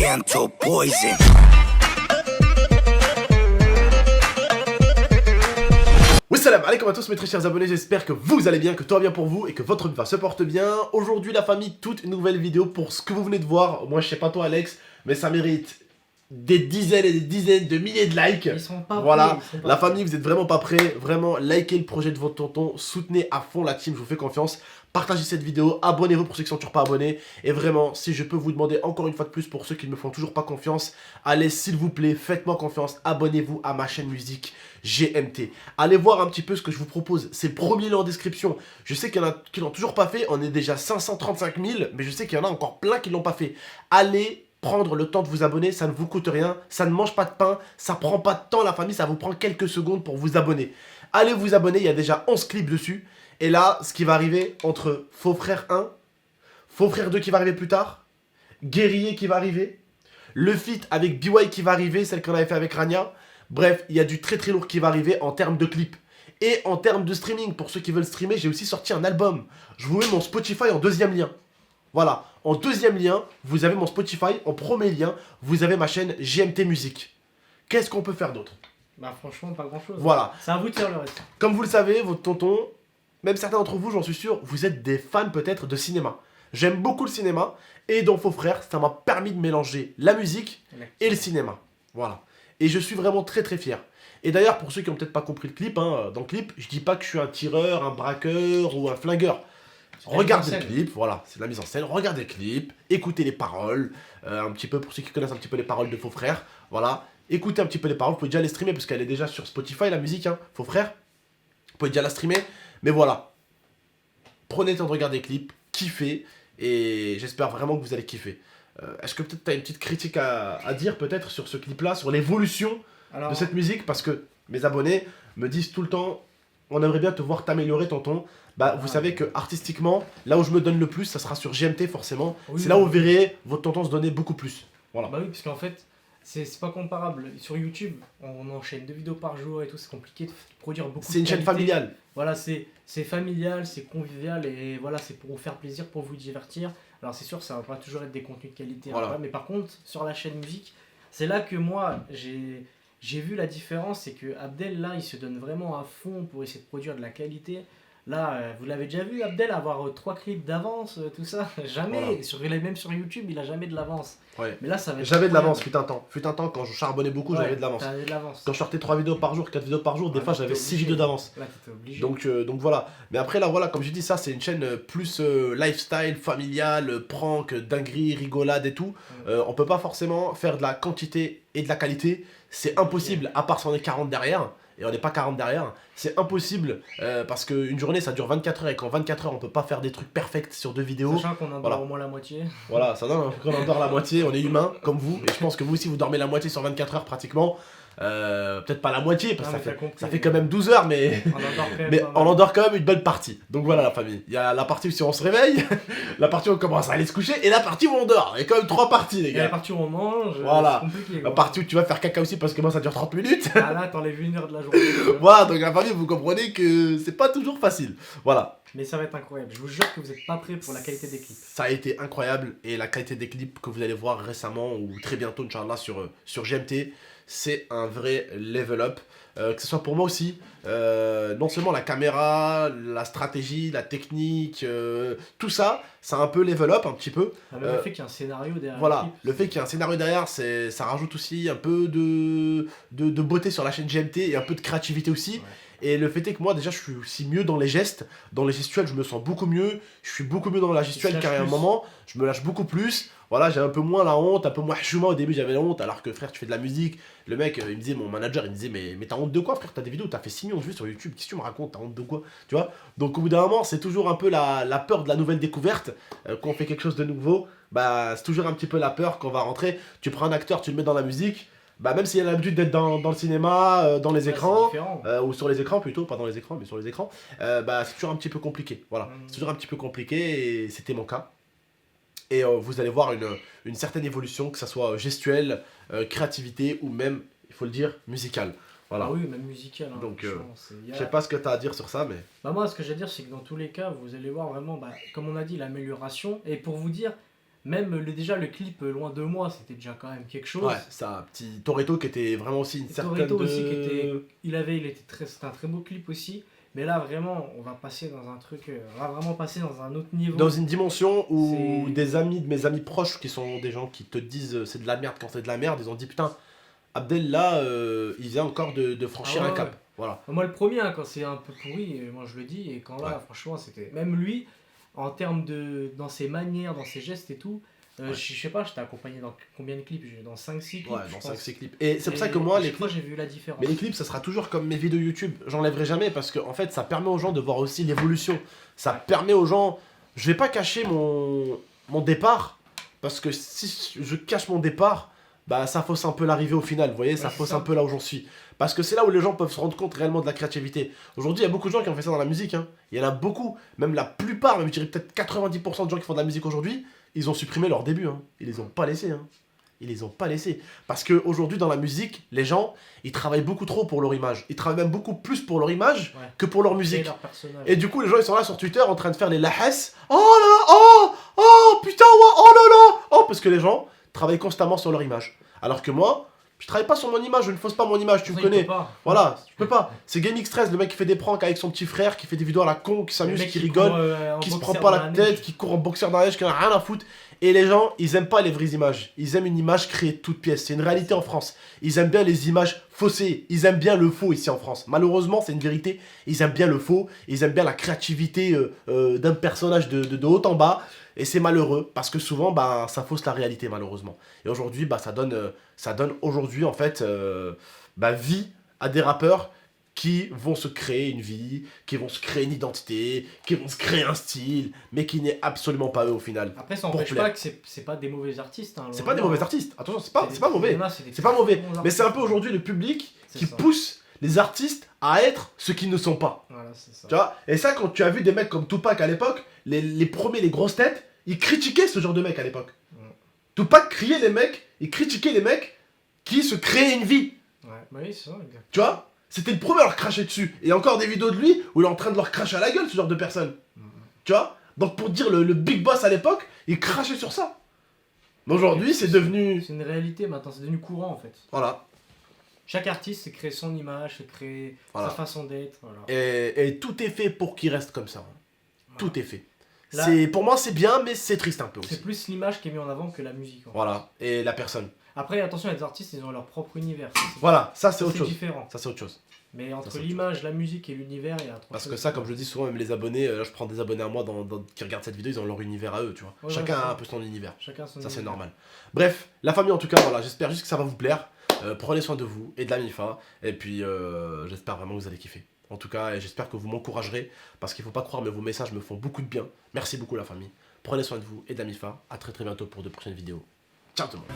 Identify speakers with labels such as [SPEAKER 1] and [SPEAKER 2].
[SPEAKER 1] gentle poison.
[SPEAKER 2] Salam alaikum à tous mes très chers abonnés, j'espère que vous allez bien, que tout va bien pour vous et que votre vie se porte bien. Aujourd'hui la famille, toute une nouvelle vidéo pour ce que vous venez de voir. Moi je sais pas toi Alex, mais ça mérite des dizaines et des dizaines de milliers de likes.
[SPEAKER 3] Ils sont pas
[SPEAKER 2] voilà,
[SPEAKER 3] prêts,
[SPEAKER 2] la famille vous êtes vraiment pas prêts. Vraiment likez le projet de votre tonton, soutenez à fond la team, je vous fais confiance. Partagez cette vidéo, abonnez-vous pour ceux qui sont toujours pas abonnés. Et vraiment, si je peux vous demander encore une fois de plus pour ceux qui ne me font toujours pas confiance, allez s'il vous plaît, faites-moi confiance, abonnez-vous à ma chaîne musique GMT. Allez voir un petit peu ce que je vous propose, c'est le premier lien en description. Je sais qu'il y en a qui l'ont toujours pas fait, on est déjà 535 000, mais je sais qu'il y en a encore plein qui l'ont pas fait. Allez prendre le temps de vous abonner, ça ne vous coûte rien, ça ne mange pas de pain, ça prend pas de temps la famille, ça vous prend quelques secondes pour vous abonner. Allez vous abonner, il y a déjà 11 clips dessus. Et là, ce qui va arriver entre Faux Frère 1, Faux Frère 2 qui va arriver plus tard, Guerrier qui va arriver, le feat avec BY qui va arriver, celle qu'on avait fait avec Rania. Bref, il y a du très très lourd qui va arriver en termes de clips. Et en termes de streaming, pour ceux qui veulent streamer, j'ai aussi sorti un album. Je vous mets mon Spotify en deuxième lien. Voilà, en deuxième lien, vous avez mon Spotify. En premier lien, vous avez ma chaîne GMT Musique. Qu'est-ce qu'on peut faire d'autre?
[SPEAKER 3] Bah franchement, pas grand chose.
[SPEAKER 2] Voilà.
[SPEAKER 3] C'est à vous de faire le reste.
[SPEAKER 2] Comme vous le savez, votre tonton, même certains d'entre vous, j'en suis sûr, vous êtes des fans peut-être de cinéma. J'aime beaucoup le cinéma, et dans Faux Frères, ça m'a permis de mélanger la musique et le cinéma. Voilà. Et je suis vraiment très très fier. Et d'ailleurs, pour ceux qui n'ont peut-être pas compris le clip, dans le clip, je dis pas que je suis un tireur, un braqueur ou un flingueur. Regardez le clip, voilà, c'est la mise en scène, regardez le clip, écoutez les paroles, un petit peu, pour ceux qui connaissent un petit peu les paroles de Faux Frères, voilà, écoutez un petit peu les paroles, vous pouvez déjà les streamer, parce qu'elle est déjà sur Spotify, la musique, Faux Frères, vous pouvez déjà la streamer, mais voilà, prenez le temps de regarder les clips, kiffez, et j'espère vraiment que vous allez kiffer. Est-ce que peut-être tu as une petite critique à dire, peut-être, sur ce clip-là, sur l'évolution de cette musique, parce que mes abonnés me disent tout le temps, on aimerait bien te voir t'améliorer, tonton. Bah, vous savez que artistiquement, là où je me donne le plus, ça sera sur GMT forcément. Oui, c'est là où vous verrez votre tonton se donner beaucoup plus. Voilà.
[SPEAKER 3] Bah oui, parce qu'en fait, c'est pas comparable. Sur YouTube, on enchaîne 2 vidéos par jour et tout, c'est compliqué de produire beaucoup de qualité.
[SPEAKER 2] C'est une chaîne familiale.
[SPEAKER 3] Voilà, c'est familial, c'est convivial et voilà, c'est pour vous faire plaisir, pour vous divertir. Alors c'est sûr, ça va pas toujours être des contenus de qualité, voilà. Mais par contre, sur la chaîne musique, c'est là que moi, j'ai vu la différence, c'est que Abdel, là, il se donne vraiment à fond pour essayer de produire de la qualité. Là, vous l'avez déjà vu, Abdel, avoir 3 clips d'avance, tout ça. Jamais. Voilà. Même sur YouTube, il a jamais de l'avance. Ouais. Mais là, ça va être.
[SPEAKER 2] J'avais de l'avance, fut un temps. Fut un temps, quand je charbonnais beaucoup, j'avais de l'avance. Quand je sortais 3 vidéos par jour, 4 vidéos par jour, des fois, j'avais 6 vidéos d'avance.
[SPEAKER 3] Là, t'étais obligé.
[SPEAKER 2] Donc voilà. Mais après, là, voilà, comme j'ai dit, ça, c'est une chaîne plus lifestyle, familiale, prank, dinguerie, rigolade et tout. On peut pas forcément faire de la quantité et de la qualité. C'est impossible, à part si on est 40 derrière. Et on n'est pas 40 derrière, c'est impossible parce qu'une journée ça dure 24 heures et qu'en 24 heures on peut pas faire des trucs perfects sur 2 vidéos.
[SPEAKER 3] Sachant qu'on en dort au moins la moitié.
[SPEAKER 2] Voilà, ça donne qu'on en dort la moitié, on est humain comme vous, et je pense que vous aussi vous dormez la moitié sur 24 heures pratiquement. Peut-être pas la moitié parce que ça fait quand même 12 heures, mais on endort quand même une bonne partie. Donc voilà la famille, il y a la partie où on se réveille, la partie où on commence à aller se coucher et la partie où on dort. Il y a quand même 3 parties les gars.
[SPEAKER 3] Il y a la partie où on mange,
[SPEAKER 2] voilà. La partie où tu vas faire caca aussi parce que moi ça dure 30 minutes.
[SPEAKER 3] Ah là t'enlèves 1 heure de la journée.
[SPEAKER 2] Voilà, donc la famille vous comprenez que c'est pas toujours facile. Voilà.
[SPEAKER 3] Mais ça va être incroyable, je vous jure que vous n'êtes pas prêts pour la qualité des clips.
[SPEAKER 2] Ça a été incroyable et la qualité des clips que vous allez voir récemment ou très bientôt Inch'Allah sur GMT, c'est un vrai level up. Que ce soit pour moi aussi, non seulement la caméra, la stratégie, la technique, tout ça, ça a un peu level up un petit peu.
[SPEAKER 3] Le fait qu'il y ait un scénario derrière.
[SPEAKER 2] Voilà, le fait qu'il y ait un scénario derrière, ça rajoute aussi un peu de beauté sur la chaîne GMT et un peu de créativité aussi. Ouais. Et le fait est que moi déjà je suis aussi mieux dans les gestes, dans les gestuels je me sens beaucoup mieux, je suis beaucoup mieux dans la gestuelle car à un moment je me lâche beaucoup plus, voilà j'ai un peu moins la honte, un peu moins chouma, au début j'avais la honte alors que frère tu fais de la musique, le mec il me disait, mon manager il me disait mais t'as honte de quoi frère, t'as des vidéos, t'as fait 6 millions de vues sur YouTube, qu'est-ce que tu me racontes, t'as honte de quoi, tu vois. Donc au bout d'un moment c'est toujours un peu la peur de la nouvelle découverte, quand on fait quelque chose de nouveau, bah c'est toujours un petit peu la peur qu'on va rentrer, tu prends un acteur, tu le mets dans la musique, bah même s'il a l'habitude d'être dans le cinéma, dans les écrans, ou sur les écrans plutôt, pas dans les écrans, mais sur les écrans, bah c'est toujours un petit peu compliqué, voilà. C'est toujours un petit peu compliqué et c'était mon cas. Et vous allez voir une certaine évolution, que ça soit gestuelle, créativité ou même, il faut le dire, musicale. Voilà.
[SPEAKER 3] Ah oui, même musical. Hein,
[SPEAKER 2] donc, je sais pas ce que tu as à dire sur ça, mais...
[SPEAKER 3] Bah moi, ce que j'ai à dire, c'est que dans tous les cas, vous allez voir vraiment, comme on a dit, l'amélioration. Et pour vous dire, même déjà le clip Loin de moi, c'était déjà quand même quelque chose.
[SPEAKER 2] Ouais, ça, petit Toretto qui était vraiment aussi une certaine
[SPEAKER 3] Toretto aussi qui était, c'était un très beau clip aussi. Mais là vraiment, on va passer dans un truc, on va vraiment passer dans un autre niveau.
[SPEAKER 2] Dans une dimension où des amis, de mes amis proches, qui sont des gens qui te disent c'est de la merde quand c'est de la merde, ils ont dit putain, Abdel là, il vient encore de franchir un cap.
[SPEAKER 3] Ouais.
[SPEAKER 2] Voilà.
[SPEAKER 3] Moi le premier, hein, quand c'est un peu pourri, moi je le dis, et quand là, franchement, c'était... Même lui, en termes de... dans ses manières, dans ses gestes et tout, je sais pas, j'étais accompagné dans combien de clips? Dans 5-6 clips.
[SPEAKER 2] Ouais, dans 5-6 clips. Et c'est pour ça que moi, les clips,
[SPEAKER 3] j'ai vu la différence.
[SPEAKER 2] Mais les clips, ça sera toujours comme mes vidéos YouTube. J'enlèverai jamais parce que en fait, ça permet aux gens de voir aussi l'évolution. Ça permet aux gens. Je vais pas cacher mon départ parce que si je cache mon départ, bah ça fausse un peu l'arrivée au final. Vous voyez, ça fausse un peu là où j'en suis. Parce que c'est là où les gens peuvent se rendre compte réellement de la créativité. Aujourd'hui, il y a beaucoup de gens qui ont fait ça dans la musique. Hein. Il y en a beaucoup, même la plupart, même je dirais peut-être 90% de gens qui font de la musique aujourd'hui, ils ont supprimé leur début. Hein. Ils les ont pas laissés. Hein. Ils les ont pas laissés. Parce qu'aujourd'hui, dans la musique, les gens, ils travaillent beaucoup trop pour leur image. Ils travaillent même beaucoup plus pour leur image que pour leur musique. Et du coup, les gens, ils sont là sur Twitter en train de faire les lahes. Oh là, oh, putain, ouais, oh là là. Oh, parce que les gens travaillent constamment sur leur image. Alors que moi, je travaille pas sur mon image, je ne fausse pas mon image, tu me connais. Voilà, je peux pas. C'est Game X13, le mec qui fait des pranks avec son petit frère, qui fait des vidéos à la con, qui s'amuse, qui rigole, qui se prend pas la tête, qui court en boxeur dans la neige, qui en a rien à foutre. Et les gens, ils aiment pas les vraies images. Ils aiment une image créée de toutes pièces. C'est une réalité en France. Ils aiment bien les images faussées. Ils aiment bien le faux ici en France. Malheureusement, c'est une vérité. Ils aiment bien le faux. Ils aiment bien la créativité d'un personnage de haut en bas. Et c'est malheureux parce que souvent, bah, ça fausse la réalité malheureusement. Et aujourd'hui, bah, ça donne aujourd'hui en fait vie à des rappeurs qui vont se créer une vie, qui vont se créer une identité, qui vont se créer un style, mais qui n'est absolument pas eux au final.
[SPEAKER 3] Après, ça n'empêche pas que c'est pas des mauvais artistes. Hein,
[SPEAKER 2] c'est pas des mauvais artistes, attention, c'est pas mauvais. C'est pas mauvais, mais c'est un peu aujourd'hui le public qui pousse les artistes à être ce qu'ils ne sont pas.
[SPEAKER 3] Voilà, c'est ça.
[SPEAKER 2] Tu vois? Et ça, quand tu as vu des mecs comme Tupac à l'époque, les premiers, les grosses têtes, ils critiquaient ce genre de mecs à l'époque. Tupac criait les mecs, il critiquait les mecs qui se créaient une vie.
[SPEAKER 3] Ouais, bah oui, c'est ça, exactement.
[SPEAKER 2] Tu vois? C'était le premier à leur cracher dessus. Et encore des vidéos de lui où il est en train de leur cracher à la gueule, ce genre de personnes. Tu vois? Donc pour dire le big boss à l'époque, il crachait sur ça. Mais aujourd'hui, c'est devenu...
[SPEAKER 3] C'est une réalité maintenant, c'est devenu courant en fait.
[SPEAKER 2] Voilà.
[SPEAKER 3] Chaque artiste s'est créé son image, s'est créé sa façon d'être. Voilà.
[SPEAKER 2] Et tout est fait pour qu'il reste comme ça. Voilà. Tout est fait.
[SPEAKER 3] Là,
[SPEAKER 2] pour moi, c'est bien, mais c'est triste un peu aussi.
[SPEAKER 3] C'est plus l'image qui est mise en avant que la musique.
[SPEAKER 2] Voilà, et la personne.
[SPEAKER 3] Après, attention, les artistes, ils ont leur propre univers.
[SPEAKER 2] Voilà, ça c'est autre chose.
[SPEAKER 3] C'est différent.
[SPEAKER 2] Ça c'est autre chose.
[SPEAKER 3] Mais entre l'image, la musique et l'univers, il y a un truc.
[SPEAKER 2] Parce que ça, comme je le dis souvent, même les abonnés, là je prends des abonnés à moi qui regardent cette vidéo, ils ont leur univers à eux, tu vois. Ouais, chacun a un peu son univers. Ça c'est normal. Bref, la famille en tout cas, voilà, j'espère juste que ça va vous plaire. Prenez soin de vous et de la MIFA. Et puis j'espère vraiment que vous allez kiffer. En tout cas, j'espère que vous m'encouragerez. Parce qu'il ne faut pas croire, mais vos messages me font beaucoup de bien. Merci beaucoup la famille. Prenez soin de vous et de la MIFA. A très bientôt pour de prochaines vidéos. Ciao tout le monde.